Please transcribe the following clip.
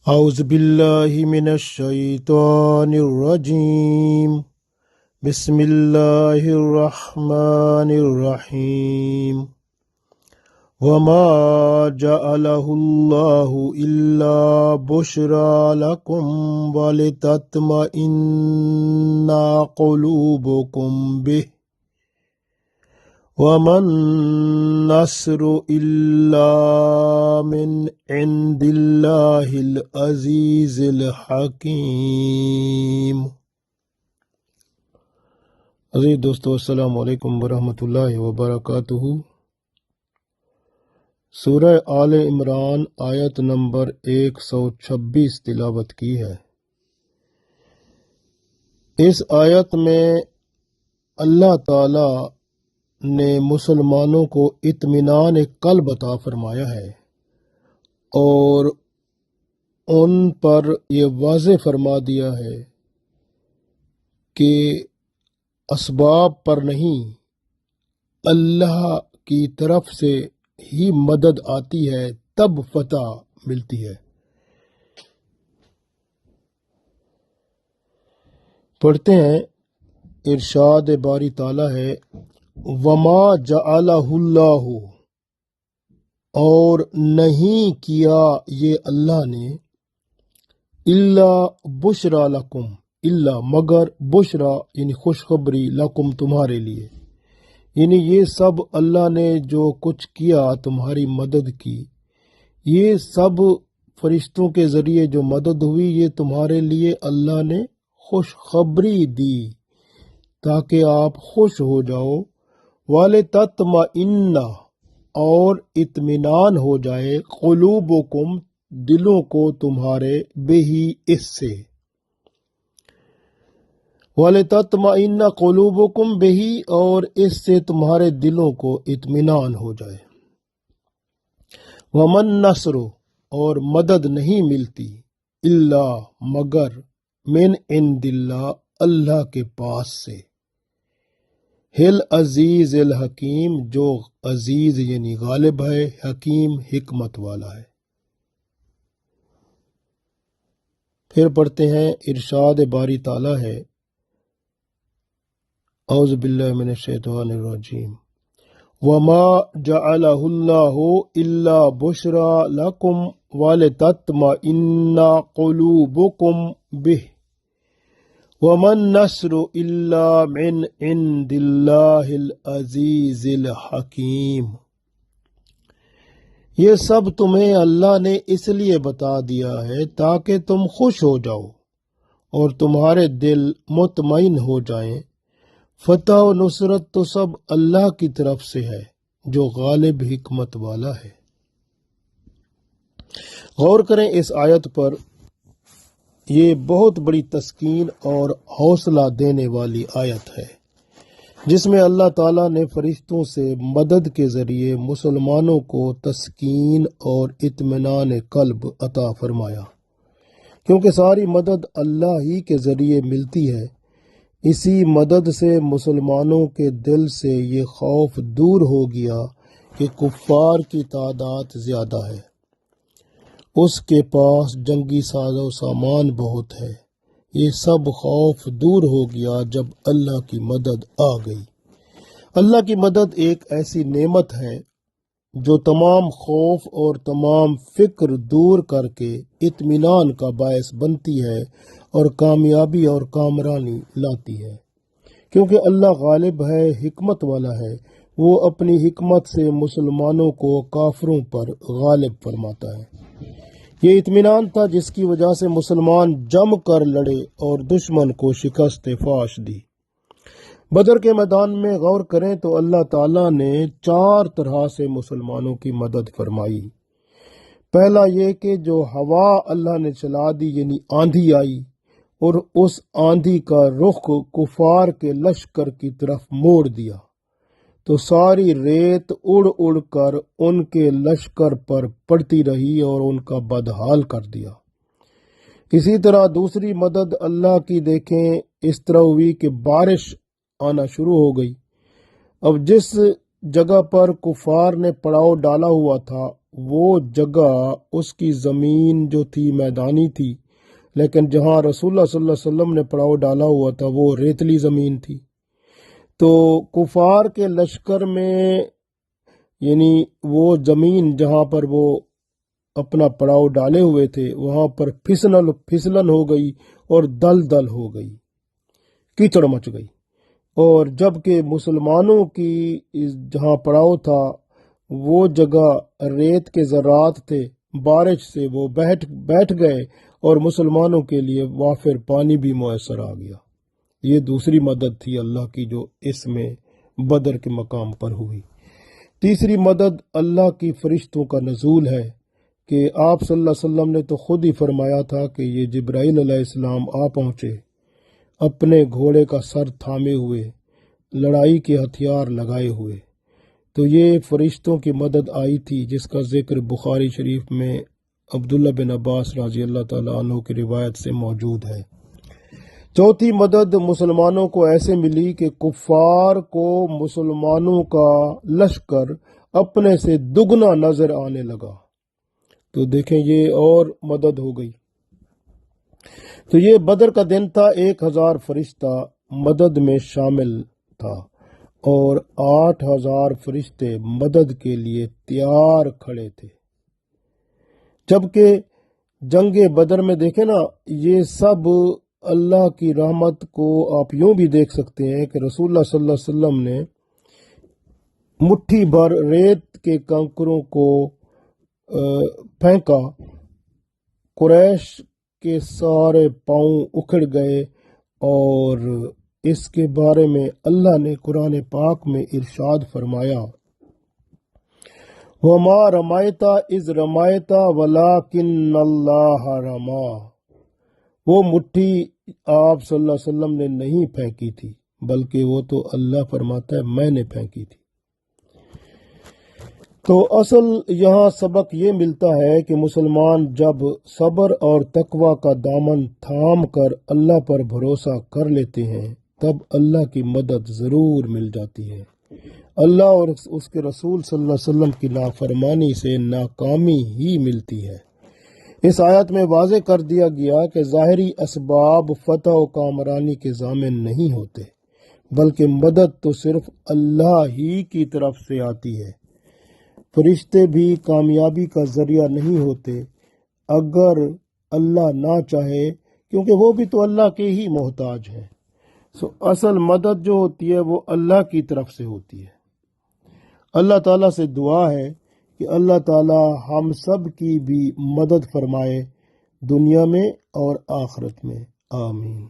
أعوذ بالله من الشيطان الرجيم بسم الله الرحمن الرحيم وما جعله الله إلا بشرى لكم ولتطمئن قلوبكم به وما النصر إلا من عند الله العزيز الحکیم۔ عزیز دوستو، السلام علیکم ورحمۃ اللہ وبرکاتہ۔ سورہ آل عمران آیت نمبر 126 تلاوت کی ہے۔ اس آیت میں اللہ تعالی نے مسلمانوں کو اطمینان قلب عطا فرمایا ہے اور ان پر یہ واضح فرما دیا ہے کہ اسباب پر نہیں، اللہ کی طرف سے ہی مدد آتی ہے، تب فتح ملتی ہے۔ پڑھتے ہیں، ارشاد باری تعالیٰ ہے، وما جعلہ اللہ، اور نہیں کیا یہ اللہ نے، الا بشرا لکم، الا مگر، بشرا یعنی خوشخبری، لکم تمہارے لیے، یعنی یہ سب اللہ نے جو کچھ کیا، تمہاری مدد کی، یہ سب فرشتوں کے ذریعے جو مدد ہوئی، یہ تمہارے لیے اللہ نے خوشخبری دی تاکہ آپ خوش ہو جاؤ، وَلِتَطْمَئِنَّ، اور اطمینان ہو جائے، قلوبکم، دلوں کو تمہارے، بہی، اس سے، وَلِتَطْمَئِنَّ قلوبکم بہی، اور اس سے تمہارے دلوں کو اطمینان ہو جائے۔ وَمَن نَصْرُ، اور مدد نہیں ملتی، الا مگر، من عند اللہ، اللہ کے پاس سے، ہل عزیز الحکیم، جو عزیز یعنی غالب ہے، حکیم حکمت والا ہے۔ پھر پڑھتے ہیں، ارشاد باری تعالیٰ ہے، اعوذ باللہ من الشیطان الرجیم، وما جعلہ اللہ الا بشرا لکم ولتطمئن قلوبکم بہ وَمَا النَّصْرُ إِلَّا مِنْ عِنْدِ اللَّهِ الْعَزِيزِ الْحَكِيمِ۔ یہ سب تمہیں اللہ نے اس لیے بتا دیا ہے تاکہ تم خوش ہو جاؤ اور تمہارے دل مطمئن ہو جائیں۔ فتح و نصرت تو سب اللہ کی طرف سے ہے جو غالب حکمت والا ہے۔ غور کریں اس آیت پر، یہ بہت بڑی تسکین اور حوصلہ دینے والی آیت ہے، جس میں اللہ تعالیٰ نے فرشتوں سے مدد کے ذریعے مسلمانوں کو تسکین اور اطمینان قلب عطا فرمایا، کیونکہ ساری مدد اللہ ہی کے ذریعے ملتی ہے۔ اسی مدد سے مسلمانوں کے دل سے یہ خوف دور ہو گیا کہ کفار کی تعداد زیادہ ہے، اس کے پاس جنگی ساز و سامان بہت ہے۔ یہ سب خوف دور ہو گیا جب اللہ کی مدد آ گئی۔ اللہ کی مدد ایک ایسی نعمت ہے جو تمام خوف اور تمام فکر دور کر کے اطمینان کا باعث بنتی ہے اور کامیابی اور کامرانی لاتی ہے، کیونکہ اللہ غالب ہے، حکمت والا ہے۔ وہ اپنی حکمت سے مسلمانوں کو کافروں پر غالب فرماتا ہے۔ یہ اطمینان تھا جس کی وجہ سے مسلمان جم کر لڑے اور دشمن کو شکست فاش دی۔ بدر کے میدان میں غور کریں تو اللہ تعالیٰ نے 4 طرح سے مسلمانوں کی مدد فرمائی۔ پہلا یہ کہ جو ہوا اللہ نے چلا دی، یعنی آندھی آئی، اور اس آندھی کا رخ کفار کے لشکر کی طرف موڑ دیا تو ساری ریت اڑ اڑ کر ان کے لشکر پر پڑتی رہی اور ان کا بدحال کر دیا۔ اسی طرح دوسری مدد اللہ کی دیکھیں اس طرح ہوئی کہ بارش آنا شروع ہو گئی۔ اب جس جگہ پر کفار نے پڑاؤ ڈالا ہوا تھا وہ جگہ اس کی زمین جو تھی میدانی تھی، لیکن جہاں رسول اللہ صلی اللہ علیہ وسلم نے پڑاؤ ڈالا ہوا تھا وہ ریتلی زمین تھی۔ تو کفار کے لشکر میں یعنی وہ زمین جہاں پر وہ اپنا پڑاؤ ڈالے ہوئے تھے وہاں پر پھسلن ہو گئی اور دل دل ہو گئی، کیچڑ مچ گئی۔ اور جبکہ مسلمانوں کی جہاں پڑاؤ تھا وہ جگہ ریت کے ذرات تھے، بارش سے وہ بیٹھ گئے اور مسلمانوں کے لیے وافر پانی بھی میسر آ گیا۔ یہ دوسری مدد تھی اللہ کی جو اس میں بدر کے مقام پر ہوئی۔ تیسری مدد اللہ کی فرشتوں کا نزول ہے کہ آپ صلی اللہ علیہ وسلم نے تو خود ہی فرمایا تھا کہ یہ جبرائیل علیہ السلام آ پہنچے اپنے گھوڑے کا سر تھامے ہوئے، لڑائی کے ہتھیار لگائے ہوئے۔ تو یہ فرشتوں کی مدد آئی تھی جس کا ذکر بخاری شریف میں عبداللہ بن عباس رضی اللہ تعالیٰ عنہ کی روایت سے موجود ہے۔ چوتھی مدد مسلمانوں کو ایسے ملی کہ کفار کو مسلمانوں کا لشکر اپنے سے دگنا نظر آنے لگا۔ تو دیکھیں یہ اور مدد ہو گئی۔ تو یہ بدر کا دن تھا، 1000 فرشتہ مدد میں شامل تھا اور 8000 فرشتے مدد کے لیے تیار کھڑے تھے۔ جبکہ جنگ بدر میں دیکھیں نا، یہ سب اللہ کی رحمت کو آپ یوں بھی دیکھ سکتے ہیں کہ رسول اللہ صلی اللہ علیہ وسلم نے مٹھی بھر ریت کے کنکروں کو پھینکا، قریش کے سارے پاؤں اکھڑ گئے، اور اس کے بارے میں اللہ نے قرآن پاک میں ارشاد فرمایا، وَمَا رَمَيْتَ إِذْ رَمَيْتَ وَلَكِنَّ اللَّهَ رَمَى۔ وہ مٹھی آپ صلی اللہ علیہ وسلم نے نہیں پھینکی تھی بلکہ وہ تو اللہ فرماتا ہے میں نے پھینکی تھی۔ تو اصل یہاں سبق یہ ملتا ہے کہ مسلمان جب صبر اور تقوی کا دامن تھام کر اللہ پر بھروسہ کر لیتے ہیں تب اللہ کی مدد ضرور مل جاتی ہے۔ اللہ اور اس کے رسول صلی اللہ علیہ وسلم کی نافرمانی سے ناکامی ہی ملتی ہے۔ اس آیت میں واضح کر دیا گیا کہ ظاہری اسباب فتح و کامرانی کے ضامن نہیں ہوتے، بلکہ مدد تو صرف اللہ ہی کی طرف سے آتی ہے۔ فرشتے بھی کامیابی کا ذریعہ نہیں ہوتے اگر اللہ نہ چاہے، کیونکہ وہ بھی تو اللہ کے ہی محتاج ہیں۔ اصل مدد جو ہوتی ہے وہ اللہ کی طرف سے ہوتی ہے۔ اللہ تعالیٰ سے دعا ہے کہ اللہ تعالیٰ ہم سب کی بھی مدد فرمائے دنیا میں اور آخرت میں، آمین۔